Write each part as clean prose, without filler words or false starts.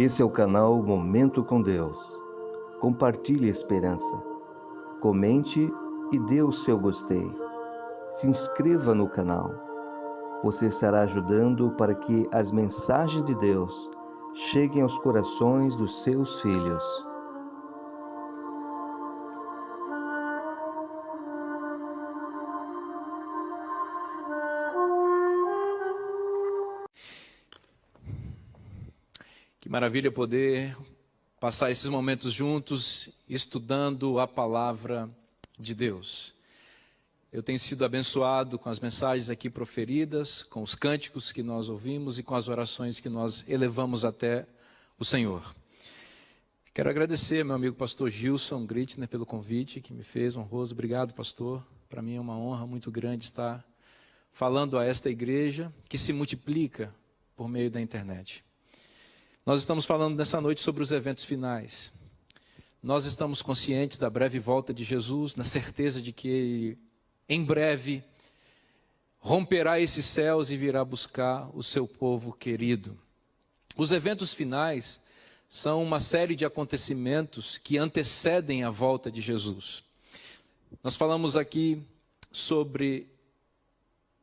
Esse é o canal Momento com Deus. Compartilhe a esperança. Comente e dê o seu gostei. Se inscreva no canal. Você estará ajudando para que as mensagens de Deus cheguem aos corações dos seus filhos. Que maravilha poder passar esses momentos juntos, estudando a palavra de Deus. Eu tenho sido abençoado com as mensagens aqui proferidas, com os cânticos que nós ouvimos e com as orações que nós elevamos até o Senhor. Quero agradecer meu amigo pastor Gilson Gritner pelo convite que me fez, honroso. Obrigado, pastor. Para mim é uma honra muito grande estar falando a esta igreja que se multiplica por meio da internet. Nós estamos falando nessa noite sobre os eventos finais. Nós estamos conscientes da breve volta de Jesus, na certeza de que Ele, em breve, romperá esses céus e virá buscar o seu povo querido. Os eventos finais são uma série de acontecimentos que antecedem a volta de Jesus. Nós falamos aqui sobre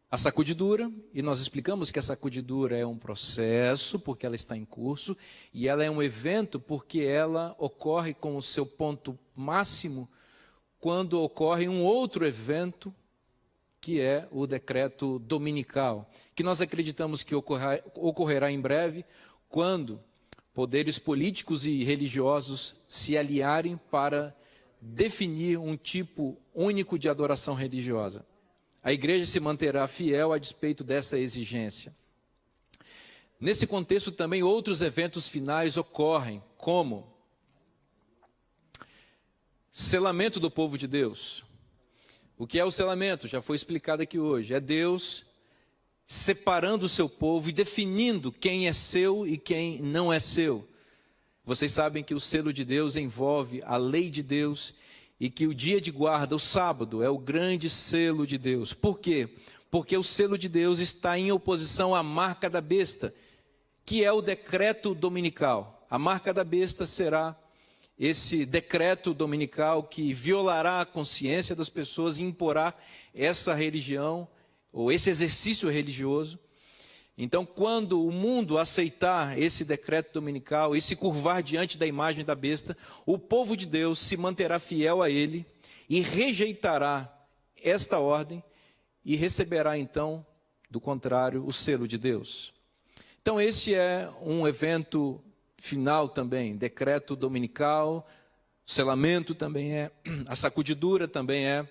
a sacudidura, e nós explicamos que a sacudidura é um processo, porque ela está em curso, e ela é um evento porque ela ocorre com o seu ponto máximo quando ocorre um outro evento, que é o decreto dominical, que nós acreditamos que ocorrerá em breve, quando poderes políticos e religiosos se aliarem para definir um tipo único de adoração religiosa. A igreja se manterá fiel a despeito dessa exigência. Nesse contexto também outros eventos finais ocorrem, como selamento do povo de Deus. O que é o selamento? Já foi explicado aqui hoje. É Deus separando o seu povo e definindo quem é seu e quem não é seu. Vocês sabem que o selo de Deus envolve a lei de Deus e que o dia de guarda, o sábado, é o grande selo de Deus. Por quê? Porque o selo de Deus está em oposição à marca da besta, que é o decreto dominical. A marca da besta será esse decreto dominical que violará a consciência das pessoas e imporá essa religião, ou esse exercício religioso. Então, quando o mundo aceitar esse decreto dominical e se curvar diante da imagem da besta, o povo de Deus se manterá fiel a ele e rejeitará esta ordem e receberá, então, do contrário, o selo de Deus. Então, esse é um evento final também, decreto dominical, selamento também é, a sacudidura também é.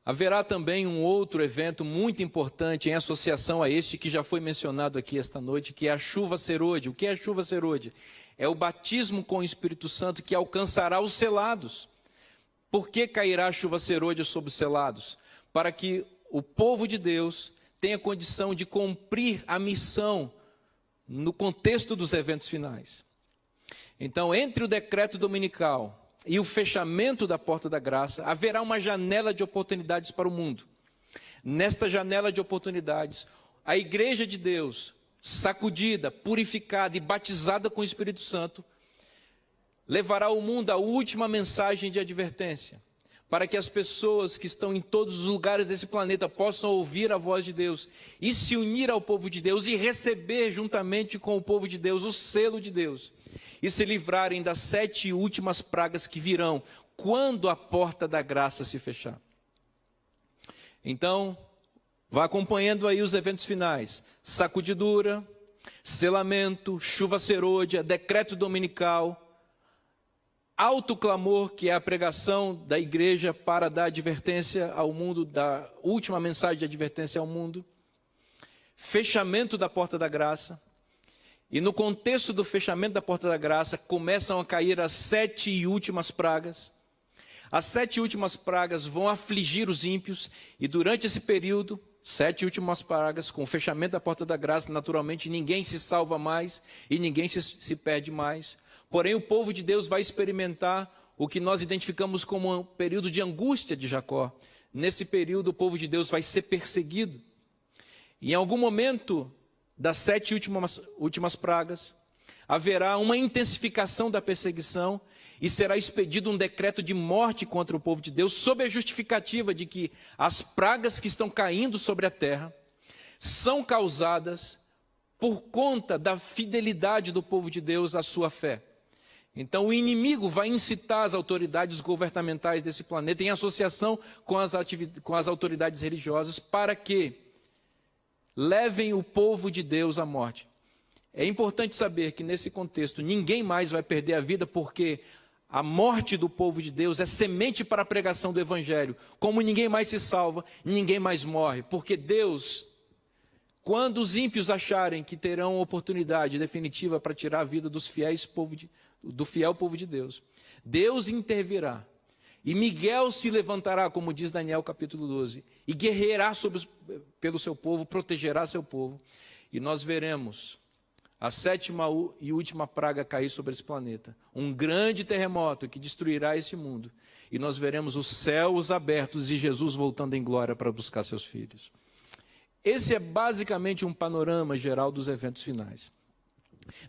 Haverá também um outro evento muito importante em associação a este que já foi mencionado aqui esta noite, que é a chuva serôdia. O que é a chuva serôdia? É o batismo com o Espírito Santo que alcançará os selados. Por que cairá a chuva serôdia sobre os selados? Para que o povo de Deus tenha condição de cumprir a missão no contexto dos eventos finais. Então, entre o decreto dominical e o fechamento da porta da graça, haverá uma janela de oportunidades para o mundo. Nesta janela de oportunidades, a igreja de Deus, sacudida, purificada e batizada com o Espírito Santo, levará ao mundo a última mensagem de advertência, para que as pessoas que estão em todos os lugares desse planeta possam ouvir a voz de Deus e se unir ao povo de Deus e receber juntamente com o povo de Deus o selo de Deus, e se livrarem das 7 últimas pragas que virão quando a porta da graça se fechar. Então, vá acompanhando aí os eventos finais: sacudidura, selamento, chuva serôdia, decreto dominical, alto clamor, que é a pregação da igreja para dar advertência ao mundo, da última mensagem de advertência ao mundo, fechamento da porta da graça. E no contexto do fechamento da porta da graça, começam a cair as 7 últimas pragas. As 7 últimas pragas vão afligir os ímpios, e durante esse período, 7 últimas pragas, com o fechamento da porta da graça, naturalmente ninguém se salva mais e ninguém se perde mais. Porém, o povo de Deus vai experimentar o que nós identificamos como um período de angústia de Jacó. Nesse período, o povo de Deus vai ser perseguido. E em algum momento das 7 últimas pragas, haverá uma intensificação da perseguição e será expedido um decreto de morte contra o povo de Deus, sob a justificativa de que as pragas que estão caindo sobre a terra são causadas por conta da fidelidade do povo de Deus à sua fé. Então o inimigo vai incitar as autoridades governamentais desse planeta, em associação com as autoridades religiosas, para que levem o povo de Deus à morte. É importante saber que nesse contexto ninguém mais vai perder a vida, porque a morte do povo de Deus é semente para a pregação do Evangelho. Como ninguém mais se salva, ninguém mais morre, porque Deus, quando os ímpios acharem que terão oportunidade definitiva para tirar a vida do fiel povo de Deus, Deus intervirá. E Miguel se levantará, como diz Daniel capítulo 12, e guerreará pelo seu povo, protegerá seu povo. E nós veremos a sétima e última praga cair sobre esse planeta. Um grande terremoto que destruirá esse mundo. E nós veremos os céus abertos e Jesus voltando em glória para buscar seus filhos. Esse é basicamente um panorama geral dos eventos finais.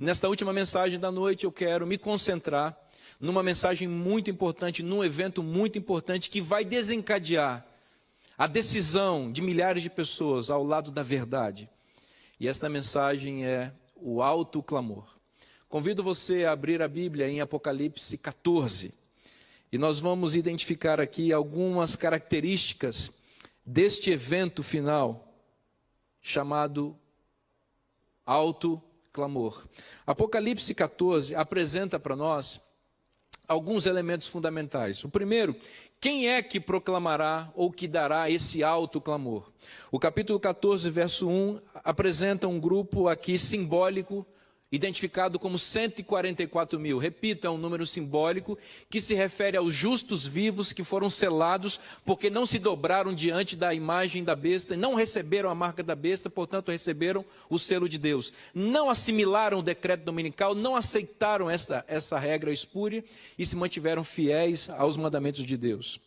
Nesta última mensagem da noite eu quero me concentrar numa mensagem muito importante, num evento muito importante que vai desencadear a decisão de milhares de pessoas ao lado da verdade. E esta mensagem é o alto clamor. Convido você a abrir a Bíblia em Apocalipse 14. E nós vamos identificar aqui algumas características deste evento final, chamado alto clamor. Apocalipse 14 apresenta para nós alguns elementos fundamentais. O primeiro, quem é que proclamará ou que dará esse alto clamor? O capítulo 14, verso 1, apresenta um grupo aqui simbólico, identificado como 144 mil. Repita, é um número simbólico que se refere aos justos vivos que foram selados porque não se dobraram diante da imagem da besta e não receberam a marca da besta, portanto receberam o selo de Deus. Não assimilaram o decreto dominical, não aceitaram essa regra espúria e se mantiveram fiéis aos mandamentos de Deus.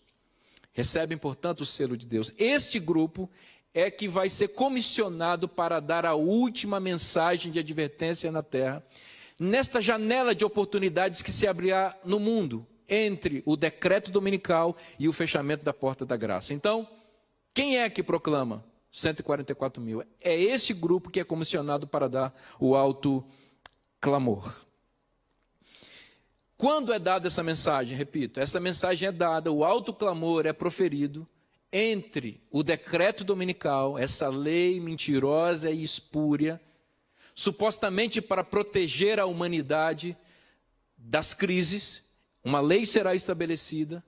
Recebem, portanto, o selo de Deus. Este grupo é que vai ser comissionado para dar a última mensagem de advertência na terra, nesta janela de oportunidades que se abrirá no mundo, entre o decreto dominical e o fechamento da porta da graça. Então, quem é que proclama? 144 mil. É esse grupo que é comissionado para dar o alto clamor. Quando é dada essa mensagem? Repito, essa mensagem é dada, o alto clamor é proferido entre o decreto dominical, essa lei mentirosa e espúria, supostamente para proteger a humanidade das crises. Uma lei será estabelecida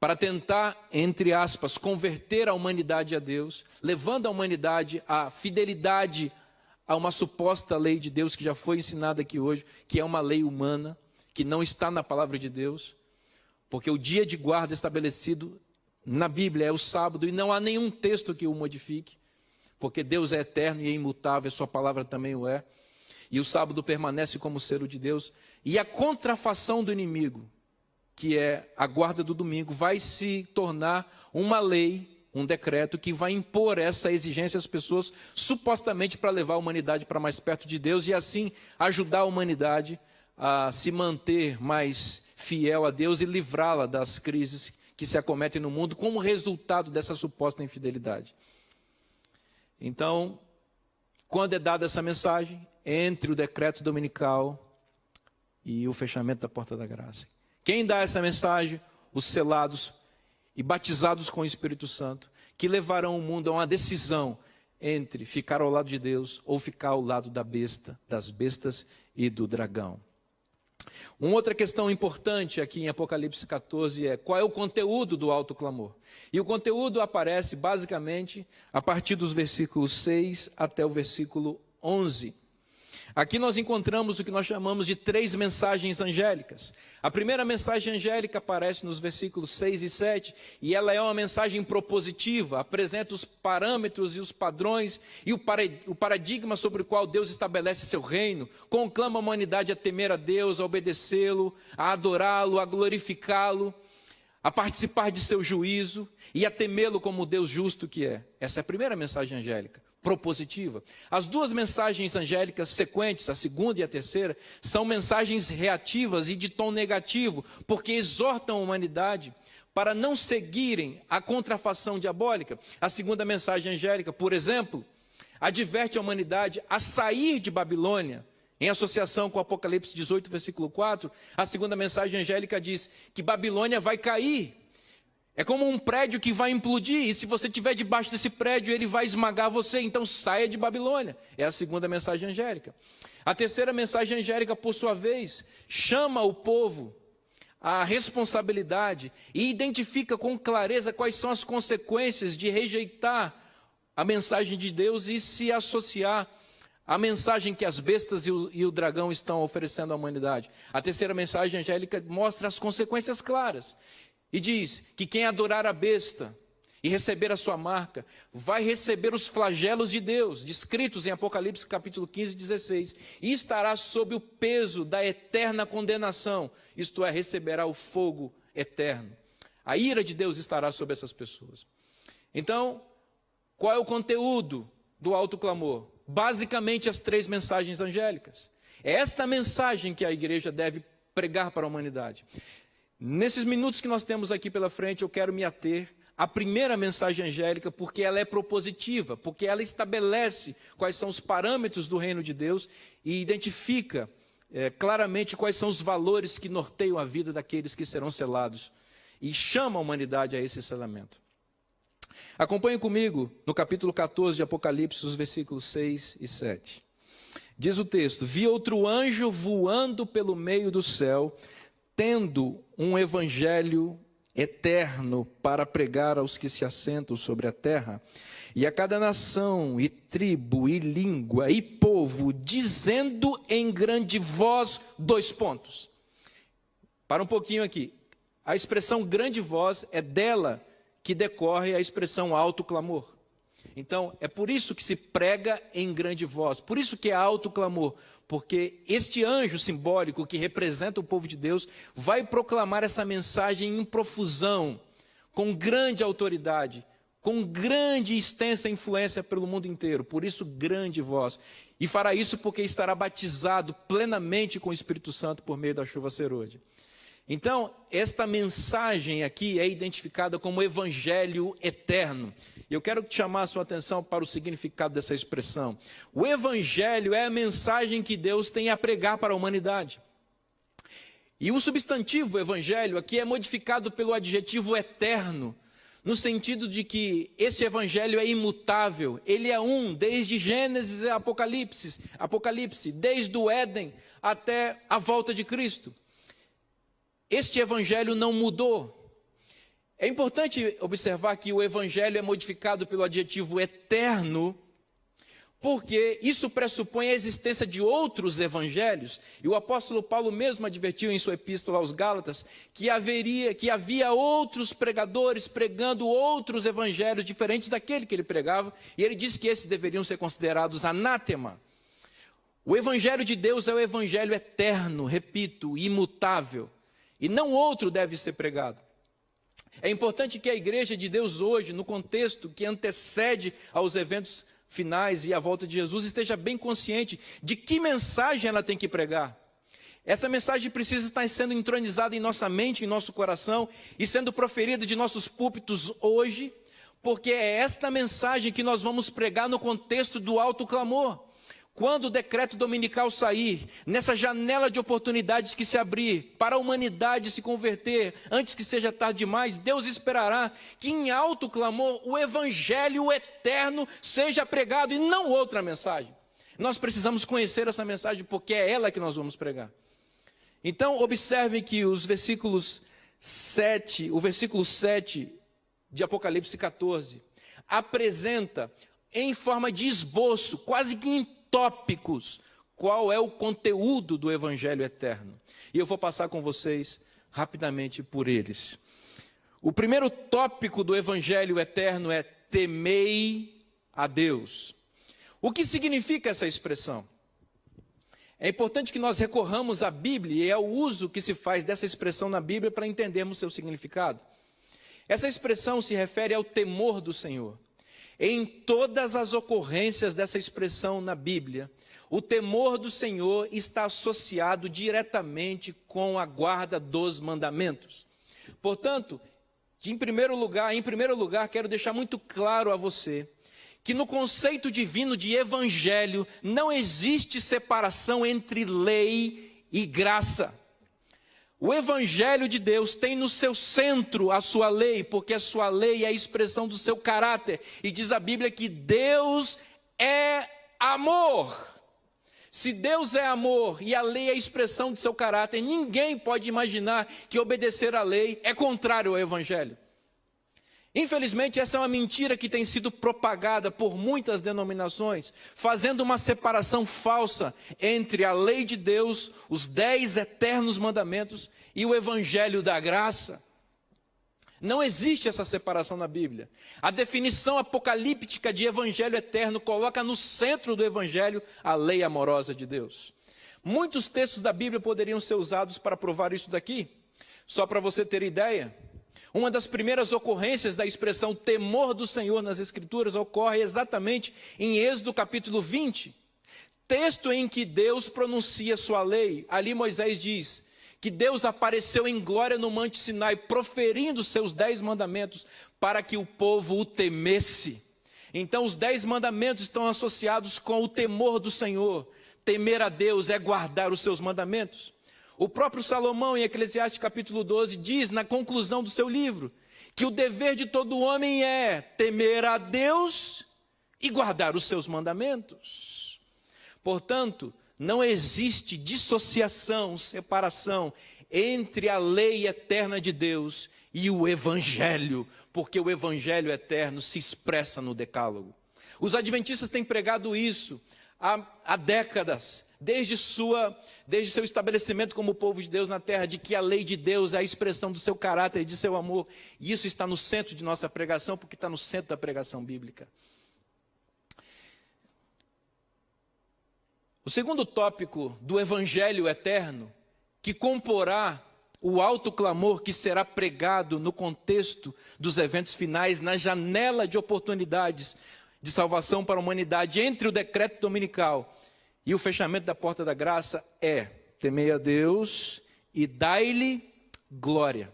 para tentar, entre aspas, converter a humanidade a Deus, levando a humanidade à fidelidade a uma suposta lei de Deus que já foi ensinada aqui hoje, que é uma lei humana, que não está na palavra de Deus, porque o dia de guarda estabelecido na Bíblia é o sábado e não há nenhum texto que o modifique, porque Deus é eterno e é imutável, sua palavra também o é, e o sábado permanece como selo de Deus, e a contrafação do inimigo, que é a guarda do domingo, vai se tornar uma lei, um decreto que vai impor essa exigência às pessoas, supostamente para levar a humanidade para mais perto de Deus e assim ajudar a humanidade a se manter mais fiel a Deus e livrá-la das crises que se acometem no mundo como resultado dessa suposta infidelidade. Então, quando é dada essa mensagem, entre o decreto dominical e o fechamento da porta da graça. Quem dá essa mensagem? Os selados e batizados com o Espírito Santo, que levarão o mundo a uma decisão entre ficar ao lado de Deus ou ficar ao lado da besta, das bestas e do dragão. Uma outra questão importante aqui em Apocalipse 14 é qual é o conteúdo do alto clamor. E o conteúdo aparece basicamente a partir dos versículos 6 até o versículo 11. Aqui nós encontramos o que nós chamamos de 3 mensagens angélicas. A primeira mensagem angélica aparece nos versículos 6 e 7, e ela é uma mensagem propositiva, apresenta os parâmetros e os padrões e o paradigma sobre o qual Deus estabelece seu reino, conclama a humanidade a temer a Deus, a obedecê-lo, a adorá-lo, a glorificá-lo, a participar de seu juízo e a temê-lo como o Deus justo que é. Essa é a primeira mensagem angélica, propositiva. As duas mensagens angélicas sequentes, a segunda e a terceira, são mensagens reativas e de tom negativo, porque exortam a humanidade para não seguirem a contrafação diabólica. A segunda mensagem angélica, por exemplo, adverte a humanidade a sair de Babilônia, em associação com Apocalipse 18, versículo 4, a segunda mensagem angélica diz que Babilônia vai cair. É como um prédio que vai implodir, e se você estiver debaixo desse prédio, ele vai esmagar você, então saia de Babilônia. É a segunda mensagem angélica. A terceira mensagem angélica, por sua vez, chama o povo à responsabilidade e identifica com clareza quais são as consequências de rejeitar a mensagem de Deus e se associar à mensagem que as bestas e o dragão estão oferecendo à humanidade. A terceira mensagem angélica mostra as consequências claras. E diz que quem adorar a besta e receber a sua marca, vai receber os flagelos de Deus, descritos em Apocalipse capítulo 15, 16, e estará sob o peso da eterna condenação, isto é, receberá o fogo eterno. A ira de Deus estará sobre essas pessoas. Então, qual é o conteúdo do alto clamor? Basicamente as três mensagens angélicas. É esta mensagem que a igreja deve pregar para a humanidade. Nesses minutos que nós temos aqui pela frente, eu quero me ater à primeira mensagem angélica, porque ela é propositiva, porque ela estabelece quais são os parâmetros do reino de Deus e identifica claramente quais são os valores que norteiam a vida daqueles que serão selados e chama a humanidade a esse selamento. Acompanhe comigo no capítulo 14 de Apocalipse, os versículos 6 e 7. Diz o texto: vi outro anjo voando pelo meio do céu, tendo um evangelho eterno para pregar aos que se assentam sobre a terra, e a cada nação, e tribo, e língua, e povo, dizendo em grande voz, dois pontos. Para um pouquinho aqui. A expressão grande voz é dela que decorre a expressão alto clamor. Então, é por isso que se prega em grande voz, por isso que é alto clamor, porque este anjo simbólico que representa o povo de Deus vai proclamar essa mensagem em profusão, com grande autoridade, com grande e extensa influência pelo mundo inteiro, por isso grande voz. E fará isso porque estará batizado plenamente com o Espírito Santo por meio da chuva serôdia. Então, esta mensagem aqui é identificada como evangelho eterno. Eu quero chamar a sua atenção para o significado dessa expressão. O evangelho é a mensagem que Deus tem a pregar para a humanidade. E o substantivo evangelho aqui é modificado pelo adjetivo eterno, no sentido de que esse evangelho é imutável, ele é desde Gênesis a Apocalipse, desde o Éden até a volta de Cristo. Este evangelho não mudou. É importante observar que o evangelho é modificado pelo adjetivo eterno, porque isso pressupõe a existência de outros evangelhos, e o apóstolo Paulo mesmo advertiu em sua epístola aos Gálatas que havia outros pregadores pregando outros evangelhos diferentes daquele que ele pregava, e ele disse que esses deveriam ser considerados anátema. O evangelho de Deus é o evangelho eterno, repito, imutável, e não outro deve ser pregado. É importante que a igreja de Deus hoje, no contexto que antecede aos eventos finais e à volta de Jesus, esteja bem consciente de que mensagem ela tem que pregar. Essa mensagem precisa estar sendo entronizada em nossa mente, em nosso coração, e sendo proferida de nossos púlpitos hoje, porque é esta mensagem que nós vamos pregar no contexto do alto clamor. Quando o decreto dominical sair, nessa janela de oportunidades que se abrir para a humanidade se converter, antes que seja tarde demais, Deus esperará que em alto clamor o evangelho eterno seja pregado e não outra mensagem. Nós precisamos conhecer essa mensagem porque é ela que nós vamos pregar. Então, observem que o versículo 7 de Apocalipse 14, apresenta em forma de esboço, quase que em tópicos, qual é o conteúdo do evangelho eterno. E eu vou passar com vocês rapidamente por eles. O primeiro tópico do evangelho eterno é temei a Deus. O que significa essa expressão? É importante que nós recorramos à Bíblia, e é o uso que se faz dessa expressão na Bíblia para entendermos seu significado. Essa expressão se refere ao temor do Senhor. Em todas as ocorrências dessa expressão na Bíblia, o temor do Senhor está associado diretamente com a guarda dos mandamentos. Portanto, em primeiro lugar, quero deixar muito claro a você que no conceito divino de evangelho não existe separação entre lei e graça. O evangelho de Deus tem no seu centro a sua lei, porque a sua lei é a expressão do seu caráter. E diz a Bíblia que Deus é amor. Se Deus é amor e a lei é a expressão do seu caráter, ninguém pode imaginar que obedecer à lei é contrário ao evangelho. Infelizmente, essa é uma mentira que tem sido propagada por muitas denominações, fazendo uma separação falsa entre a lei de Deus, os 10 eternos mandamentos e o evangelho da graça. Não existe essa separação na Bíblia. A definição apocalíptica de evangelho eterno coloca no centro do evangelho a lei amorosa de Deus. Muitos textos da Bíblia poderiam ser usados para provar isso daqui. Só para você ter ideia, uma das primeiras ocorrências da expressão temor do Senhor nas Escrituras ocorre exatamente em Êxodo capítulo 20, texto em que Deus pronuncia sua lei. Ali Moisés diz que Deus apareceu em glória no Monte Sinai, proferindo seus 10 mandamentos para que o povo o temesse. Então os 10 mandamentos estão associados com o temor do Senhor. Temer a Deus é guardar os seus mandamentos. O próprio Salomão, em Eclesiastes capítulo 12, diz na conclusão do seu livro, que o dever de todo homem é temer a Deus e guardar os seus mandamentos. Portanto, não existe dissociação, separação entre a lei eterna de Deus e o evangelho, porque o evangelho eterno se expressa no decálogo. Os adventistas têm pregado isso há décadas, desde seu estabelecimento como povo de Deus na terra, de que a lei de Deus é a expressão do seu caráter e de seu amor. E isso está no centro de nossa pregação, porque está no centro da pregação bíblica. O segundo tópico do evangelho eterno, que comporá o alto clamor que será pregado no contexto dos eventos finais, na janela de oportunidades de salvação para a humanidade, entre o decreto dominical e o fechamento da porta da graça, é: temei a Deus e dai-lhe glória.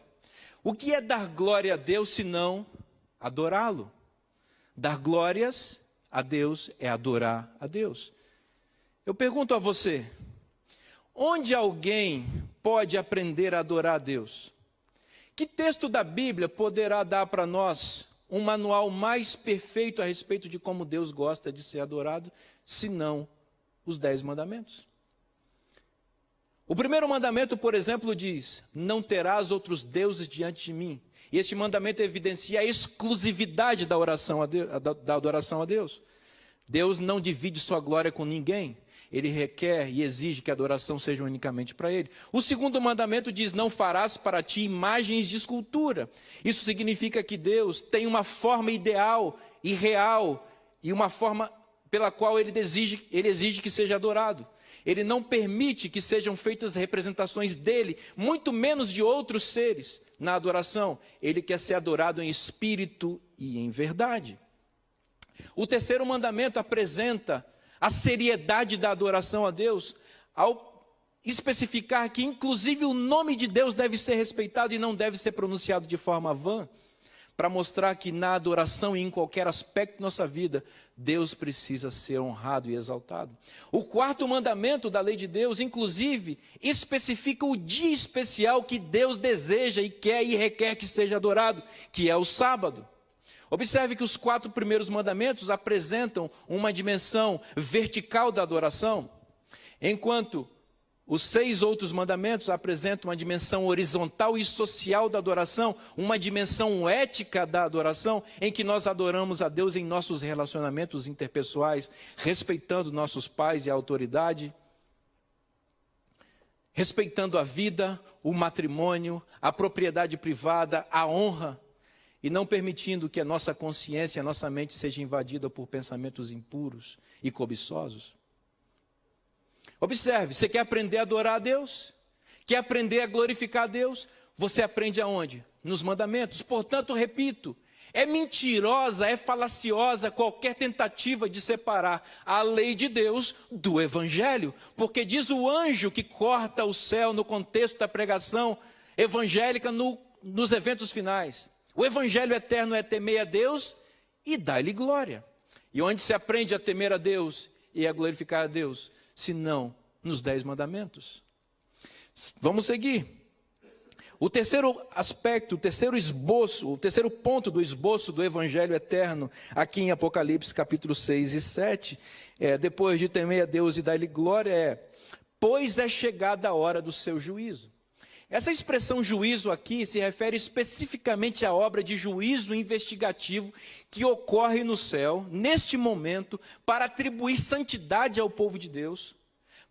O que é dar glória a Deus, senão adorá-lo? Dar glórias a Deus é adorar a Deus. Eu pergunto a você, onde alguém pode aprender a adorar a Deus? Que texto da Bíblia poderá dar para nós um manual mais perfeito a respeito de como Deus gosta de ser adorado, senão os 10 mandamentos? O primeiro mandamento, por exemplo, diz: não terás outros deuses diante de mim. E este mandamento evidencia a exclusividade da adoração a Deus. Deus não divide sua glória com ninguém. Ele requer e exige que a adoração seja unicamente para Ele. O segundo mandamento diz: não farás para ti imagens de escultura. Isso significa que Deus tem uma forma ideal e real, e uma forma pela qual Ele exige que seja adorado. Ele não permite que sejam feitas representações dEle, muito menos de outros seres, na adoração. Ele quer ser adorado em espírito e em verdade. O terceiro mandamento apresenta a seriedade da adoração a Deus, ao especificar que inclusive o nome de Deus deve ser respeitado e não deve ser pronunciado de forma vã, para mostrar que na adoração e em qualquer aspecto de nossa vida, Deus precisa ser honrado e exaltado. O quarto mandamento da lei de Deus, inclusive, especifica o dia especial que Deus deseja e quer e requer que seja adorado, que é o sábado. Observe que os 4 primeiros mandamentos apresentam uma dimensão vertical da adoração, enquanto os 6 outros mandamentos apresentam uma dimensão horizontal e social da adoração, uma dimensão ética da adoração, em que nós adoramos a Deus em nossos relacionamentos interpessoais, respeitando nossos pais e a autoridade, respeitando a vida, o matrimônio, a propriedade privada, a honra, e não permitindo que a nossa consciência, a nossa mente seja invadida por pensamentos impuros e cobiçosos. Observe, você quer aprender a adorar a Deus? Quer aprender a glorificar a Deus? Você aprende aonde? Nos mandamentos. Portanto, repito, É mentirosa, é falaciosa qualquer tentativa de separar a lei de Deus do evangelho, porque diz o anjo que corta o céu no contexto da pregação evangélica nos eventos finais. O evangelho eterno é temer a Deus e dar-lhe glória. E onde se aprende a temer a Deus e a glorificar a Deus, se não nos 10 mandamentos? Vamos seguir. O terceiro aspecto, o terceiro esboço, o terceiro ponto do esboço do evangelho eterno, aqui em Apocalipse capítulo 6 e 7, depois de temer a Deus e dar-lhe glória, pois é chegada a hora do seu juízo. Essa expressão juízo aqui se refere especificamente à obra de juízo investigativo que ocorre no céu, neste momento, para atribuir santidade ao povo de Deus,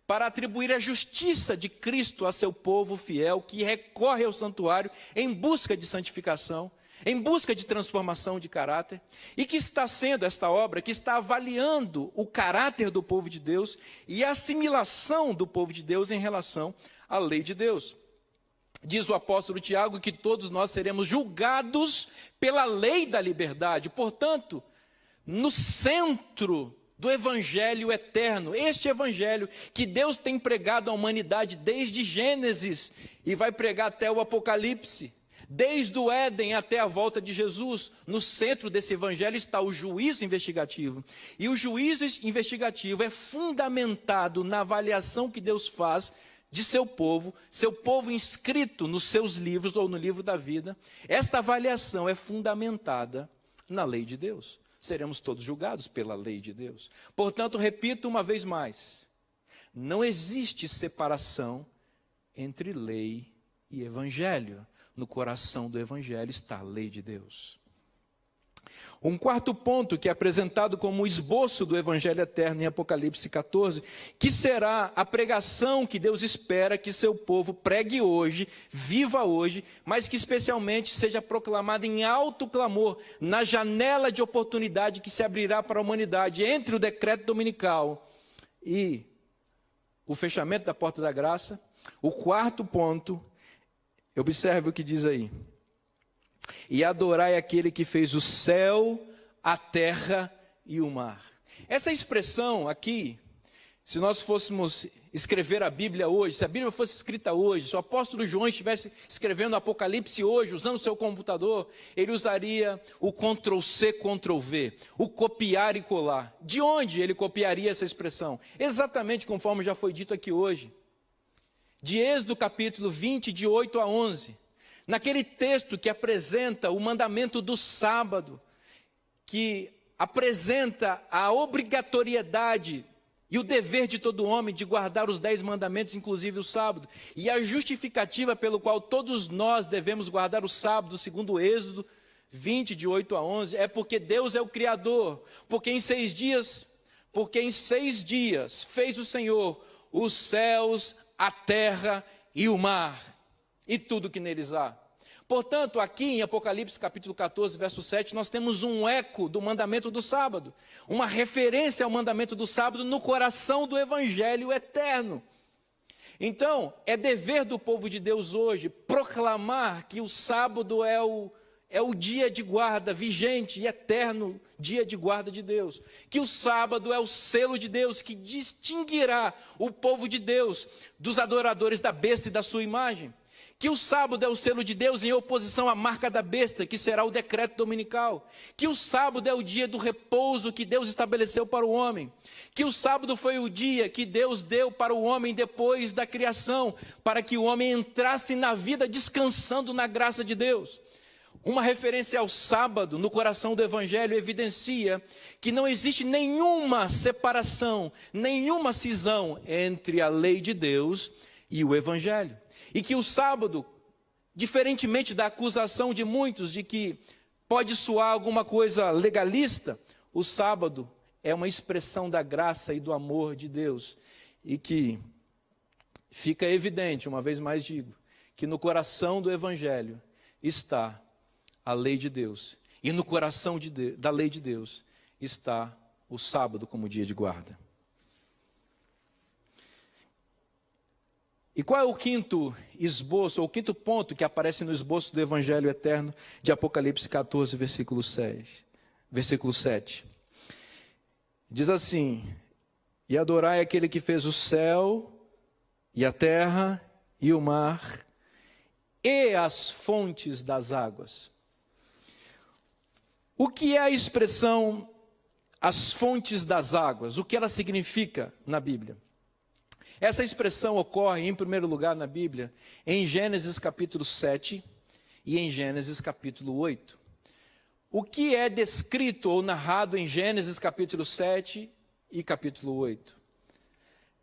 para atribuir a justiça de Cristo a seu povo fiel, que recorre ao santuário em busca de santificação, em busca de transformação de caráter, e que está sendo esta obra, que está avaliando o caráter do povo de Deus e a assimilação do povo de Deus em relação à lei de Deus. Diz o apóstolo Tiago que todos nós seremos julgados pela lei da liberdade, portanto, no centro do evangelho eterno, este evangelho que Deus tem pregado à humanidade desde Gênesis e vai pregar até o Apocalipse, desde o Éden até a volta de Jesus. No centro desse evangelho está o juízo investigativo, e o juízo investigativo é fundamentado na avaliação que Deus faz de seu povo inscrito nos seus livros ou no livro da vida. Esta avaliação é fundamentada na lei de Deus. Seremos todos julgados pela lei de Deus. Portanto, repito uma vez mais, não existe separação entre lei e evangelho. No coração do evangelho está a lei de Deus. Um quarto ponto que é apresentado como esboço do evangelho eterno em Apocalipse 14, que será a pregação que Deus espera que seu povo pregue hoje, viva hoje, mas que especialmente seja proclamada em alto clamor na janela de oportunidade que se abrirá para a humanidade entre o decreto dominical e o fechamento da porta da graça. O quarto ponto, observe o que diz aí: e adorai aquele que fez o céu, a terra e o mar. Essa expressão aqui, se nós fôssemos escrever a Bíblia hoje, se a Bíblia fosse escrita hoje, se o apóstolo João estivesse escrevendo o Apocalipse hoje, usando o seu computador, ele usaria o Ctrl+C, Ctrl+V, o copiar e colar. De onde ele copiaria essa expressão? Exatamente conforme já foi dito aqui hoje. De Êxodo capítulo 20, de 8 a 11. Naquele texto que apresenta o mandamento do sábado, que apresenta a obrigatoriedade e o dever de todo homem de guardar os 10 mandamentos, inclusive o sábado, e a justificativa pelo qual todos nós devemos guardar o sábado, segundo o Êxodo 20, de 8 a 11, é porque Deus é o Criador, porque em 6 dias fez o Senhor os céus, a terra e o mar, e tudo que neles há. Portanto, aqui em Apocalipse capítulo 14, verso 7, nós temos um eco do mandamento do sábado, uma referência ao mandamento do sábado no coração do evangelho eterno. Então, é dever do povo de Deus hoje proclamar que o sábado é o dia de guarda vigente e eterno, dia de guarda de Deus. Que o sábado é o selo de Deus que distinguirá o povo de Deus dos adoradores da besta e da sua imagem. Que o sábado é o selo de Deus em oposição à marca da besta, que será o decreto dominical. Que o sábado é o dia do repouso que Deus estabeleceu para o homem. Que o sábado foi o dia que Deus deu para o homem depois da criação, para que o homem entrasse na vida descansando na graça de Deus. Uma referência ao sábado no coração do evangelho evidencia que não existe nenhuma separação, nenhuma cisão entre a lei de Deus e o evangelho. E que o sábado, diferentemente da acusação de muitos de que pode soar alguma coisa legalista, o sábado é uma expressão da graça e do amor de Deus. E que fica evidente, uma vez mais digo, que no coração do evangelho está a lei de Deus. E no coração da lei de Deus está o sábado como dia de guarda. E qual é o quinto esboço, ou o quinto ponto que aparece no esboço do Evangelho Eterno de Apocalipse 14, versículo 7? Diz assim: e adorai aquele que fez o céu, e a terra, e o mar, e as fontes das águas. O que é a expressão as fontes das águas? O que ela significa na Bíblia? Essa expressão ocorre, em primeiro lugar, na Bíblia, em Gênesis capítulo 7 e em Gênesis capítulo 8. O que é descrito ou narrado em Gênesis capítulo 7 e capítulo 8?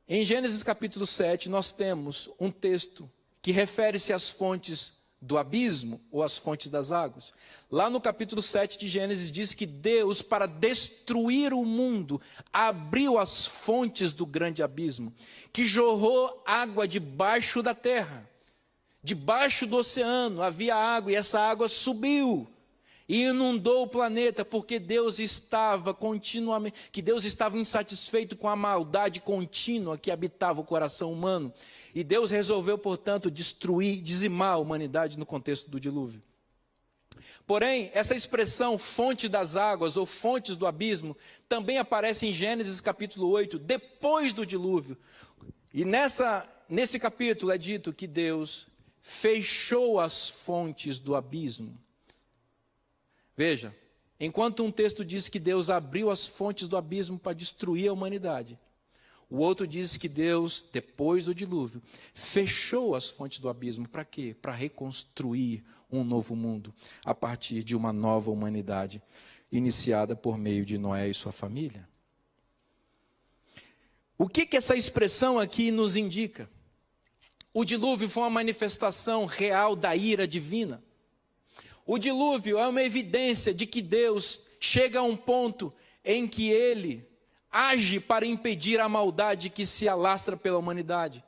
Em Gênesis capítulo 7, nós temos um texto que refere-se às fontes do abismo ou às fontes das águas. Lá no capítulo 7 de Gênesis diz que Deus, para destruir o mundo, abriu as fontes do grande abismo, que jorrou água debaixo da terra. Debaixo do oceano havia água, e essa água subiu e inundou o planeta, porque Deus estava insatisfeito com a maldade contínua que habitava o coração humano. E Deus resolveu, portanto, dizimar a humanidade no contexto do dilúvio. Porém, essa expressão fonte das águas ou fontes do abismo também aparece em Gênesis capítulo 8, depois do dilúvio. E nesse capítulo é dito que Deus fechou as fontes do abismo. Veja, enquanto um texto diz que Deus abriu as fontes do abismo para destruir a humanidade, o outro diz que Deus, depois do dilúvio, fechou as fontes do abismo. Para quê? Para reconstruir um novo mundo, a partir de uma nova humanidade, iniciada por meio de Noé e sua família. O que essa expressão aqui nos indica? O dilúvio foi uma manifestação real da ira divina. O dilúvio é uma evidência de que Deus chega a um ponto em que Ele age para impedir a maldade que se alastra pela humanidade.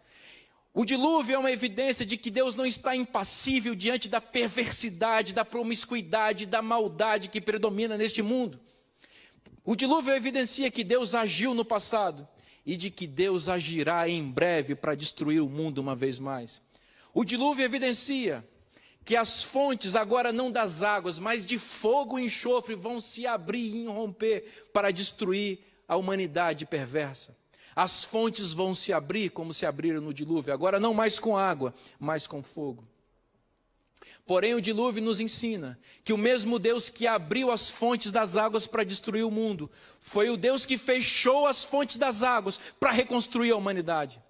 O dilúvio é uma evidência de que Deus não está impassível diante da perversidade, da promiscuidade, da maldade que predomina neste mundo. O dilúvio evidencia que Deus agiu no passado e de que Deus agirá em breve para destruir o mundo uma vez mais. O dilúvio evidencia que as fontes, agora não das águas, mas de fogo e enxofre, vão se abrir e romper para destruir a humanidade perversa. As fontes vão se abrir como se abriram no dilúvio, agora não mais com água, mas com fogo. Porém, o dilúvio nos ensina que o mesmo Deus que abriu as fontes das águas para destruir o mundo, foi o Deus que fechou as fontes das águas para reconstruir a humanidade.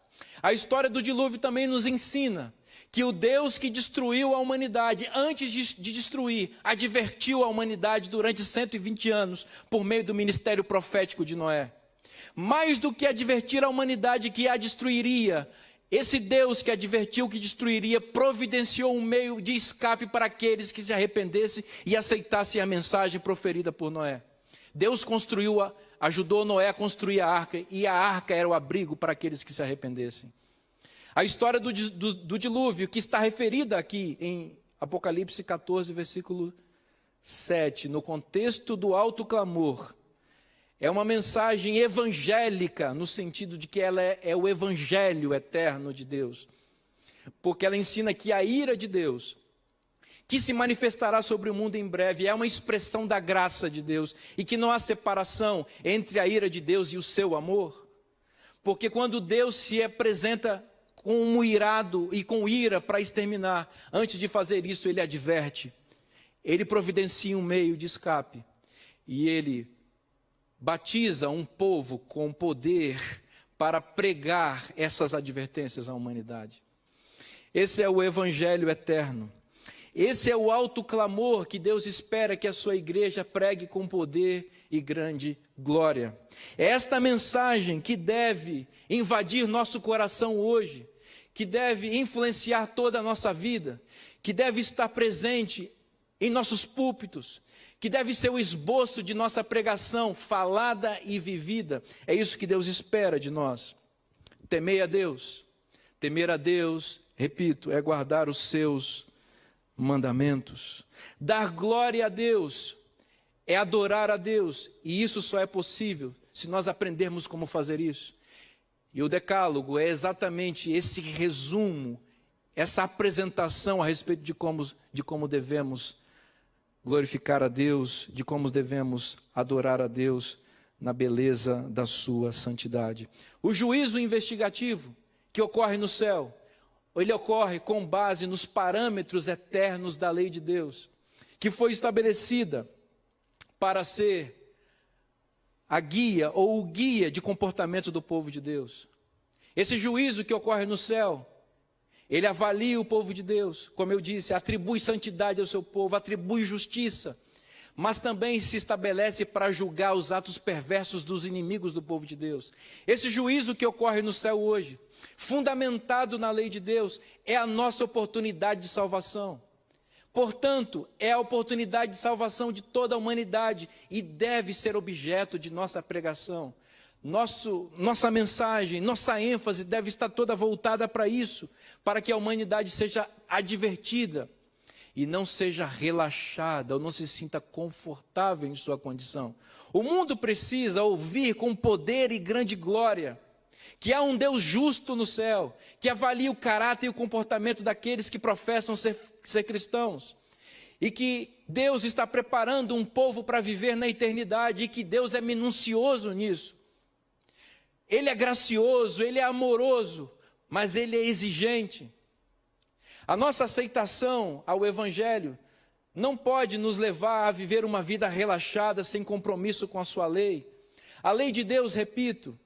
A história do dilúvio também nos ensina que o Deus que destruiu a humanidade, antes de destruir, advertiu a humanidade durante 120 anos, por meio do ministério profético de Noé. Mais do que advertir a humanidade que a destruiria, esse Deus que advertiu que destruiria, providenciou um meio de escape para aqueles que se arrependessem e aceitassem a mensagem proferida por Noé. Deus ajudou Noé a construir a arca, e a arca era o abrigo para aqueles que se arrependessem. A história do dilúvio, que está referida aqui em Apocalipse 14, versículo 7, no contexto do alto clamor, é uma mensagem evangélica, no sentido de que ela é o evangelho eterno de Deus. Porque ela ensina que a ira de Deus, que se manifestará sobre o mundo em breve, é uma expressão da graça de Deus, e que não há separação entre a ira de Deus e o seu amor. Porque quando Deus se apresenta como irado e com ira para exterminar, antes de fazer isso ele adverte, ele providencia um meio de escape, e ele batiza um povo com poder para pregar essas advertências à humanidade. Esse é o evangelho eterno. Esse é o alto clamor que Deus espera que a sua igreja pregue com poder e grande glória. É esta mensagem que deve invadir nosso coração hoje, que deve influenciar toda a nossa vida, que deve estar presente em nossos púlpitos, que deve ser o esboço de nossa pregação, falada e vivida. É isso que Deus espera de nós. Temei a Deus. Temer a Deus, repito, é guardar os seus mandamentos. Dar glória a Deus é adorar a Deus, e isso só é possível se nós aprendermos como fazer isso. E o decálogo é exatamente esse resumo, essa apresentação a respeito de como devemos glorificar a Deus, de como devemos adorar a Deus na beleza da sua santidade. O juízo investigativo que ocorre no céu, ele ocorre com base nos parâmetros eternos da lei de Deus, que foi estabelecida para ser a guia ou o guia de comportamento do povo de Deus. Esse juízo que ocorre no céu, ele avalia o povo de Deus, como eu disse, atribui santidade ao seu povo, atribui justiça, mas também se estabelece para julgar os atos perversos dos inimigos do povo de Deus. Esse juízo que ocorre no céu hoje, fundamentado na lei de Deus, é a nossa oportunidade de salvação. Portanto, é a oportunidade de salvação de toda a humanidade e deve ser objeto de nossa pregação. Nossa mensagem, nossa ênfase deve estar toda voltada para isso, para que a humanidade seja advertida e não seja relaxada ou não se sinta confortável em sua condição. O mundo precisa ouvir com poder e grande glória que há um Deus justo no céu, que avalia o caráter e o comportamento daqueles que professam ser cristãos, e que Deus está preparando um povo para viver na eternidade, e que Deus é minucioso nisso. Ele é gracioso, Ele é amoroso, mas Ele é exigente. A nossa aceitação ao Evangelho não pode nos levar a viver uma vida relaxada, sem compromisso com a sua lei. A lei de Deus, repito,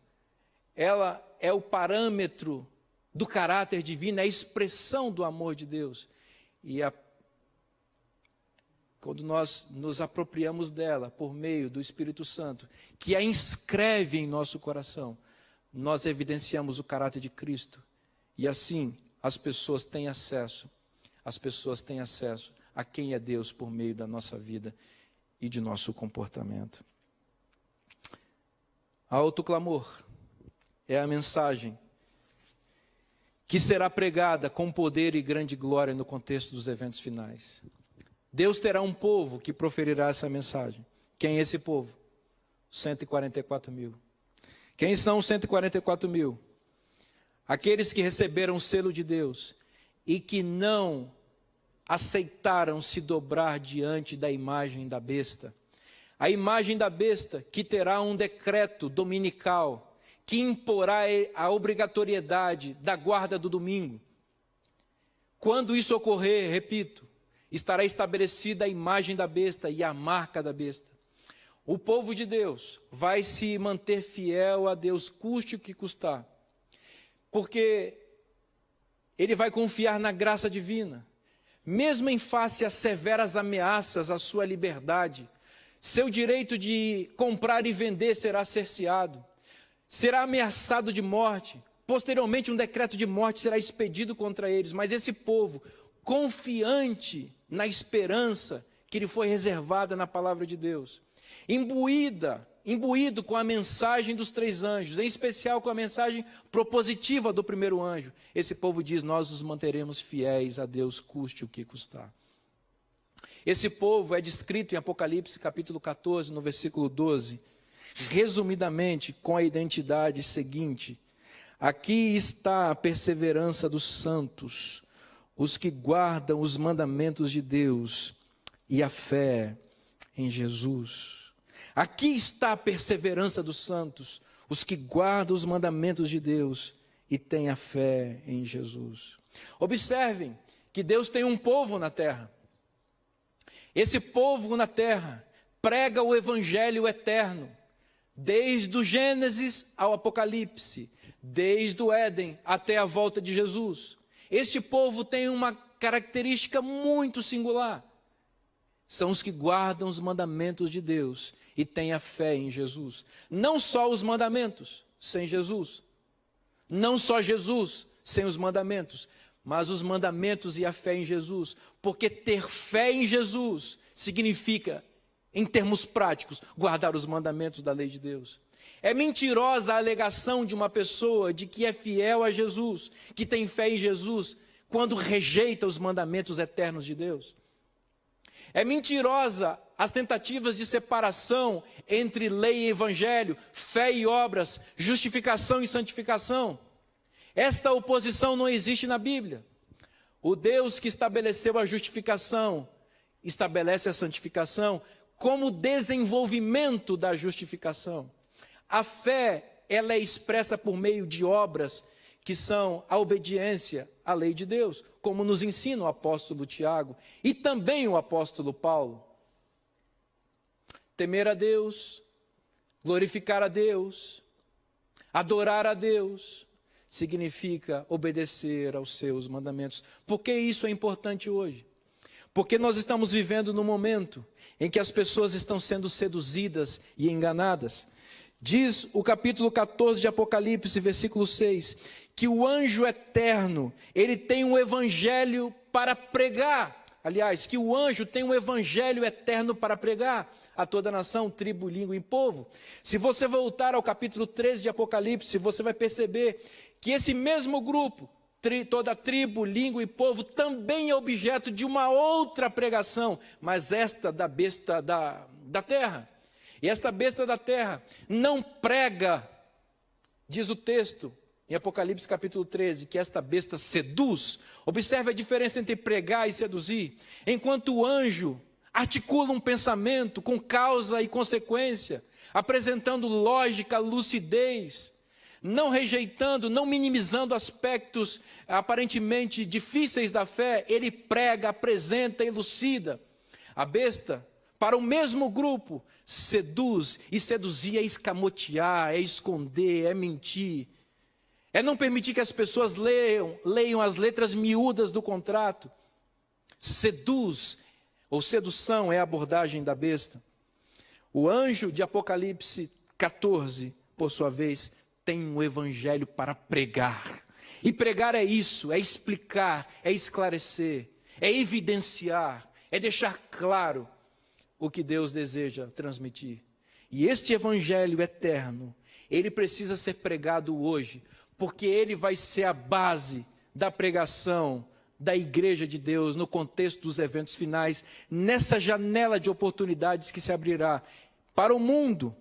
ela é o parâmetro do caráter divino, é a expressão do amor de Deus. E quando nós nos apropriamos dela por meio do Espírito Santo, que a inscreve em nosso coração, nós evidenciamos o caráter de Cristo. E assim as pessoas têm acesso a quem é Deus por meio da nossa vida e de nosso comportamento. Autoclamor é a mensagem que será pregada com poder e grande glória no contexto dos eventos finais. Deus terá um povo que proferirá essa mensagem. Quem é esse povo? 144 mil. Quem são os 144 mil? Aqueles que receberam o selo de Deus e que não aceitaram se dobrar diante da imagem da besta. A imagem da besta que terá um decreto dominical que imporá a obrigatoriedade da guarda do domingo. Quando isso ocorrer, repito, estará estabelecida a imagem da besta e a marca da besta. O povo de Deus vai se manter fiel a Deus, custe o que custar, porque ele vai confiar na graça divina, mesmo em face a severas ameaças à sua liberdade. Seu direito de comprar e vender será cerceado. Será ameaçado de morte, posteriormente um decreto de morte será expedido contra eles, mas esse povo, confiante na esperança que lhe foi reservada na palavra de Deus, imbuído com a mensagem dos 3 anjos, em especial com a mensagem propositiva do primeiro anjo, esse povo diz: nós nos manteremos fiéis a Deus, custe o que custar. Esse povo é descrito em Apocalipse capítulo 14, no versículo 12, resumidamente com a identidade seguinte: aqui está a perseverança dos santos, os que guardam os mandamentos de Deus e a fé em Jesus. Aqui está a perseverança dos santos, os que guardam os mandamentos de Deus e têm a fé em Jesus. Observem que Deus tem um povo na terra. Esse povo na terra prega o evangelho eterno, desde o Gênesis ao Apocalipse, desde o Éden até a volta de Jesus. Este povo tem uma característica muito singular. São os que guardam os mandamentos de Deus e têm a fé em Jesus. Não só os mandamentos sem Jesus, não só Jesus sem os mandamentos, mas os mandamentos e a fé em Jesus, porque ter fé em Jesus significa, em termos práticos, guardar os mandamentos da lei de Deus. É mentirosa a alegação de uma pessoa de que é fiel a Jesus, que tem fé em Jesus, quando rejeita os mandamentos eternos de Deus. É mentirosa as tentativas de separação entre lei e evangelho, fé e obras, justificação e santificação. Esta oposição não existe na Bíblia. O Deus que estabeleceu a justificação, estabelece a santificação como desenvolvimento da justificação. A fé, ela é expressa por meio de obras que são a obediência à lei de Deus, como nos ensina o apóstolo Tiago e também o apóstolo Paulo. Temer a Deus, glorificar a Deus, adorar a Deus, significa obedecer aos seus mandamentos. Por que isso é importante hoje? Porque nós estamos vivendo num momento em que as pessoas estão sendo seduzidas e enganadas. Diz o capítulo 14 de Apocalipse, versículo 6, que o anjo eterno, ele tem um evangelho para pregar. Aliás, que o anjo tem um evangelho eterno para pregar a toda nação, tribo, língua e povo. Se você voltar ao capítulo 13 de Apocalipse, você vai perceber que esse mesmo grupo, toda tribo, língua e povo, também é objeto de uma outra pregação, mas esta da besta da terra. E esta besta da terra não prega, diz o texto, em Apocalipse capítulo 13, que esta besta seduz. Observe a diferença entre pregar e seduzir. Enquanto o anjo articula um pensamento com causa e consequência, apresentando lógica, lucidez, não rejeitando, não minimizando aspectos aparentemente difíceis da fé, ele prega, apresenta e elucida. A besta, para o mesmo grupo, seduz, e seduzir é escamotear, é esconder, é mentir. É não permitir que as pessoas leiam as letras miúdas do contrato. Seduz, ou sedução, é a abordagem da besta. O anjo de Apocalipse 14, por sua vez, tem um evangelho para pregar. E pregar é isso, é explicar, é esclarecer, é evidenciar, é deixar claro o que Deus deseja transmitir. E este evangelho eterno, ele precisa ser pregado hoje, porque ele vai ser a base da pregação da igreja de Deus no contexto dos eventos finais, nessa janela de oportunidades que se abrirá para o mundo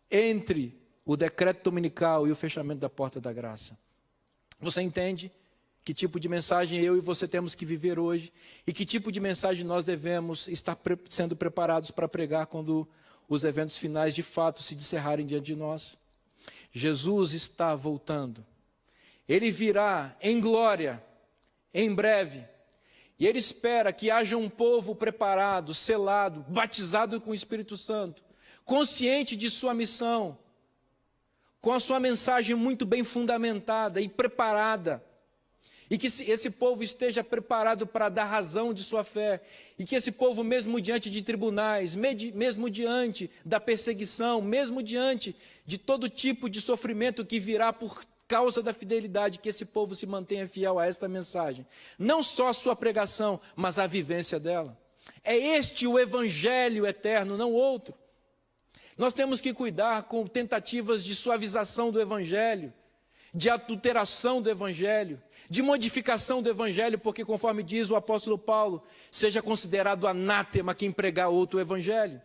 entre o decreto dominical e o fechamento da porta da graça. Você entende que tipo de mensagem eu e você temos que viver hoje e que tipo de mensagem nós devemos estar sendo preparados para pregar quando os eventos finais de fato se descerrarem diante de nós? Jesus está voltando. Ele virá em glória, em breve, e ele espera que haja um povo preparado, selado, batizado com o Espírito Santo, consciente de sua missão, com a sua mensagem muito bem fundamentada e preparada, e que esse povo esteja preparado para dar razão de sua fé, e que esse povo, mesmo diante de tribunais, mesmo diante da perseguição, mesmo diante de todo tipo de sofrimento que virá por causa da fidelidade, que esse povo se mantenha fiel a esta mensagem. Não só a sua pregação, mas a vivência dela. É este o evangelho eterno, não outro. Nós temos que cuidar com tentativas de suavização do evangelho, de adulteração do evangelho, de modificação do evangelho, porque conforme diz o apóstolo Paulo, seja considerado anátema quem pregar outro evangelho.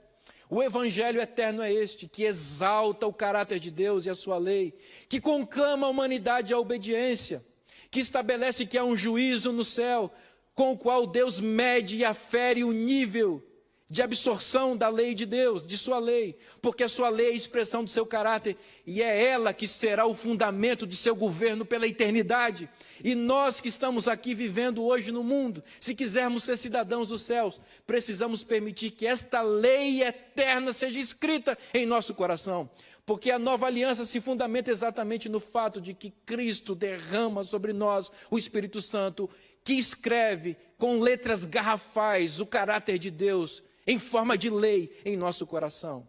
O evangelho eterno é este, que exalta o caráter de Deus e a sua lei, que conclama a humanidade à obediência, que estabelece que há um juízo no céu, com o qual Deus mede e afere o nível de absorção da lei de Deus, de sua lei, porque a sua lei é a expressão do seu caráter, e é ela que será o fundamento de seu governo pela eternidade. E nós que estamos aqui vivendo hoje no mundo, se quisermos ser cidadãos dos céus, precisamos permitir que esta lei eterna seja escrita em nosso coração, porque a nova aliança se fundamenta exatamente no fato de que Cristo derrama sobre nós o Espírito Santo, que escreve com letras garrafais o caráter de Deus em forma de lei em nosso coração.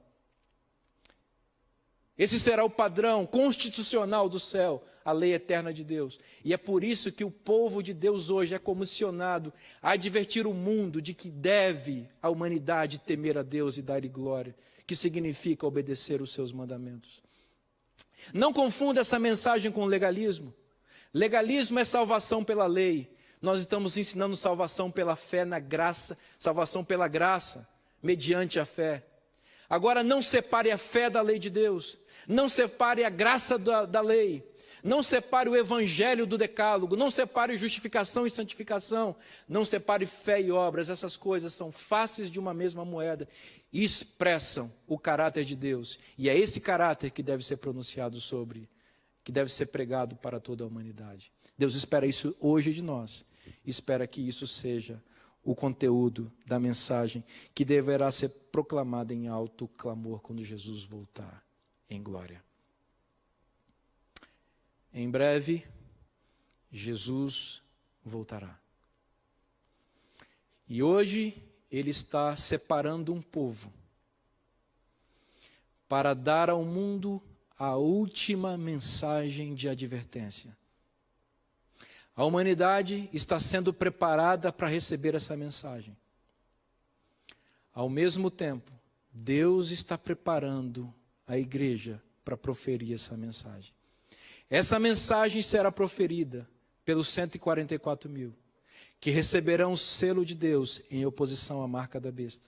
Esse será o padrão constitucional do céu, a lei eterna de Deus. E é por isso que o povo de Deus hoje é comissionado a advertir o mundo de que deve a humanidade temer a Deus e dar-lhe glória, que significa obedecer os seus mandamentos. Não confunda essa mensagem com legalismo. Legalismo é salvação pela lei. Nós estamos ensinando salvação pela fé na graça, salvação pela graça. mediante a fé. Agora, não separe a fé da lei de Deus, não separe a graça da lei, não separe o evangelho do decálogo, não separe justificação e santificação, não separe fé e obras. Essas coisas são faces de uma mesma moeda e expressam o caráter de Deus. E é esse caráter que deve ser pronunciado sobre, que deve ser pregado para toda a humanidade. Deus espera isso hoje de nós, espera que isso seja o conteúdo da mensagem que deverá ser proclamada em alto clamor quando Jesus voltar em glória. Em breve, Jesus voltará. E hoje Ele está separando um povo para dar ao mundo a última mensagem de advertência. A humanidade está sendo preparada para receber essa mensagem. Ao mesmo tempo, Deus está preparando a igreja para proferir essa mensagem. Essa mensagem será proferida pelos 144 mil, que receberão o selo de Deus em oposição à marca da besta.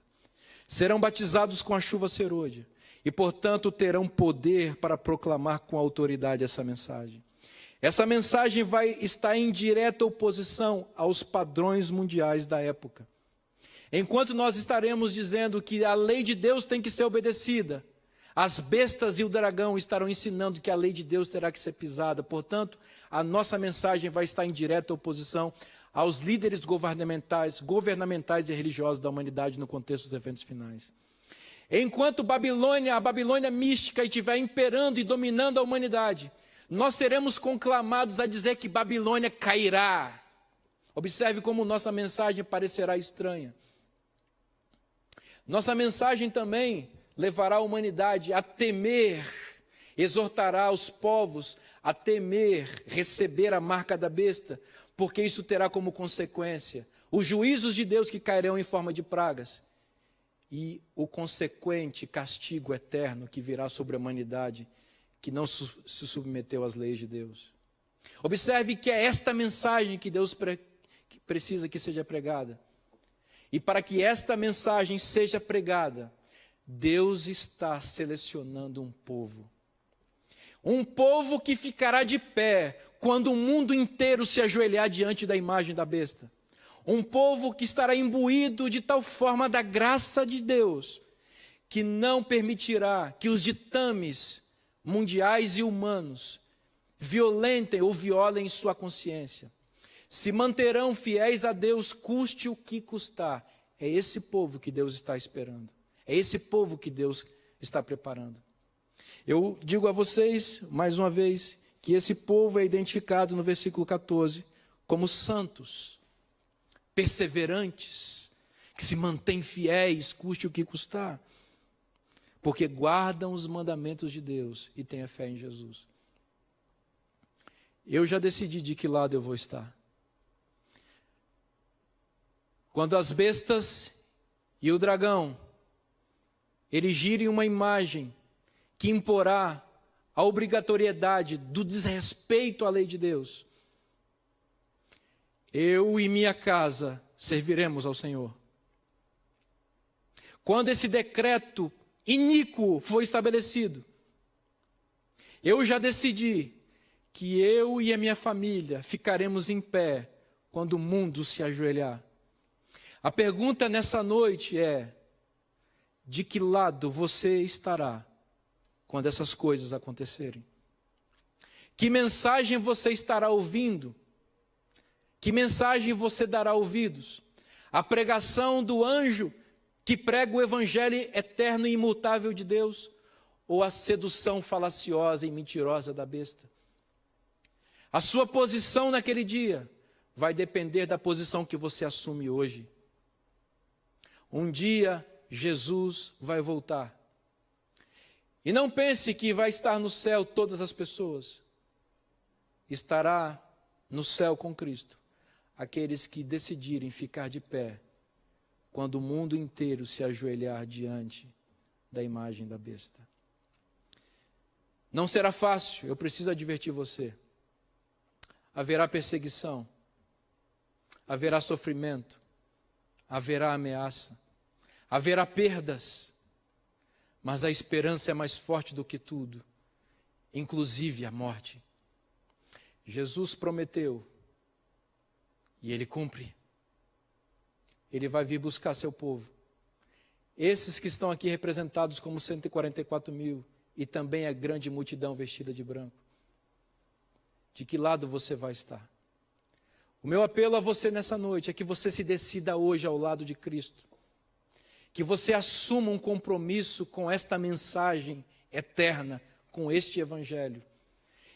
Serão batizados com a chuva serôdia e, portanto, terão poder para proclamar com autoridade essa mensagem. Essa mensagem vai estar em direta oposição aos padrões mundiais da época. Enquanto nós estaremos dizendo que a lei de Deus tem que ser obedecida, as bestas e o dragão estarão ensinando que a lei de Deus terá que ser pisada. Portanto, a nossa mensagem vai estar em direta oposição aos líderes governamentais e religiosos da humanidade no contexto dos eventos finais. Enquanto a Babilônia mística estiver imperando e dominando a humanidade, nós seremos conclamados a dizer que Babilônia cairá. Observe como nossa mensagem parecerá estranha. Nossa mensagem também levará a humanidade a temer, exortará os povos a temer, receber a marca da besta, porque isso terá como consequência os juízos de Deus que cairão em forma de pragas e o consequente castigo eterno que virá sobre a humanidade que não se submeteu às leis de Deus. Observe que é esta mensagem que Deus precisa que seja pregada. E para que esta mensagem seja pregada, Deus está selecionando um povo. Um povo que ficará de pé quando o mundo inteiro se ajoelhar diante da imagem da besta. Um povo que estará imbuído de tal forma da graça de Deus, que não permitirá que os ditames mundiais e humanos violentem ou violem sua consciência. Se manterão fiéis a Deus, custe o que custar. É esse povo que Deus está esperando. É esse povo que Deus está preparando. Eu digo a vocês, mais uma vez, que esse povo é identificado no versículo 14 como santos, perseverantes, que se mantêm fiéis, custe o que custar, porque guardam os mandamentos de Deus e têm a fé em Jesus. Eu já decidi de que lado eu vou estar. Quando as bestas e o dragão erigirem uma imagem que imporá a obrigatoriedade do desrespeito à lei de Deus, eu e minha casa serviremos ao Senhor. Quando esse decreto iníquo foi estabelecido, eu já decidi que eu e a minha família ficaremos em pé quando o mundo se ajoelhar. A pergunta nessa noite é: de que lado você estará quando essas coisas acontecerem? Que mensagem você estará ouvindo? Que mensagem você dará ouvidos? A pregação do anjo que prega o evangelho eterno e imutável de Deus, ou a sedução falaciosa e mentirosa da besta? A sua posição naquele dia vai depender da posição que você assume hoje. Um dia Jesus vai voltar. E não pense que vai estar no céu todas as pessoas. Estará no céu com Cristo aqueles que decidirem ficar de pé quando o mundo inteiro se ajoelhar diante da imagem da besta. Não será fácil, eu preciso advertir você. Haverá perseguição, haverá sofrimento, haverá ameaça, haverá perdas, mas a esperança é mais forte do que tudo, inclusive a morte. Jesus prometeu, e Ele cumpre. Ele vai vir buscar seu povo. Esses que estão aqui representados como 144 mil, e também a grande multidão vestida de branco. De que lado você vai estar? O meu apelo a você nessa noite é que você se decida hoje ao lado de Cristo. Que você assuma um compromisso com esta mensagem eterna, com este Evangelho.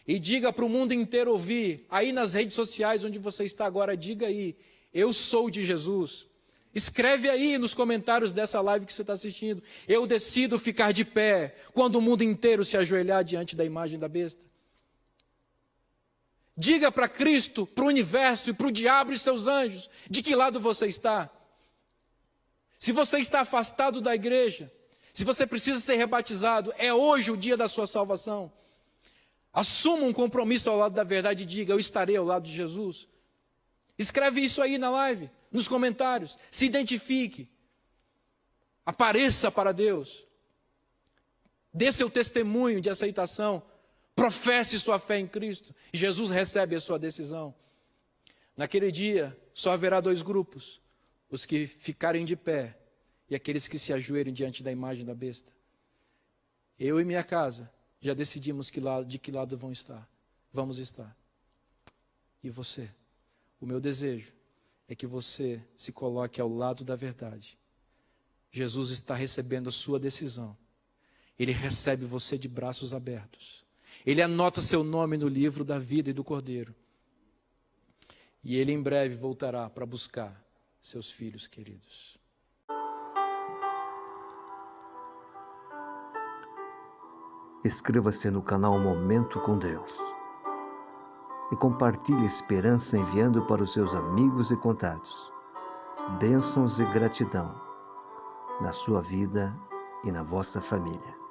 E diga para o mundo inteiro ouvir, aí nas redes sociais onde você está agora, diga aí, eu sou de Jesus. Escreve aí nos comentários dessa live que você está assistindo, eu decido ficar de pé quando o mundo inteiro se ajoelhar diante da imagem da besta. Diga para Cristo, para o universo e para o diabo e seus anjos, de que lado você está. Se você está afastado da igreja, se você precisa ser rebatizado, é hoje o dia da sua salvação. Assuma um compromisso ao lado da verdade e diga, eu estarei ao lado de Jesus. Escreve isso aí na live, nos comentários. Se identifique. Apareça para Deus. Dê seu testemunho de aceitação. Professe sua fé em Cristo. E Jesus recebe a sua decisão. Naquele dia, só haverá dois grupos. Os que ficarem de pé e aqueles que se ajoelhem diante da imagem da besta. Eu e minha casa já decidimos de que lado vamos estar. E você? O meu desejo é que você se coloque ao lado da verdade. Jesus está recebendo a sua decisão. Ele recebe você de braços abertos. Ele anota seu nome no livro da vida e do Cordeiro. E Ele em breve voltará para buscar seus filhos queridos. Inscreva-se no canal Momento com Deus e compartilhe esperança enviando para os seus amigos e contatos. Bênçãos e gratidão na sua vida e na vossa família.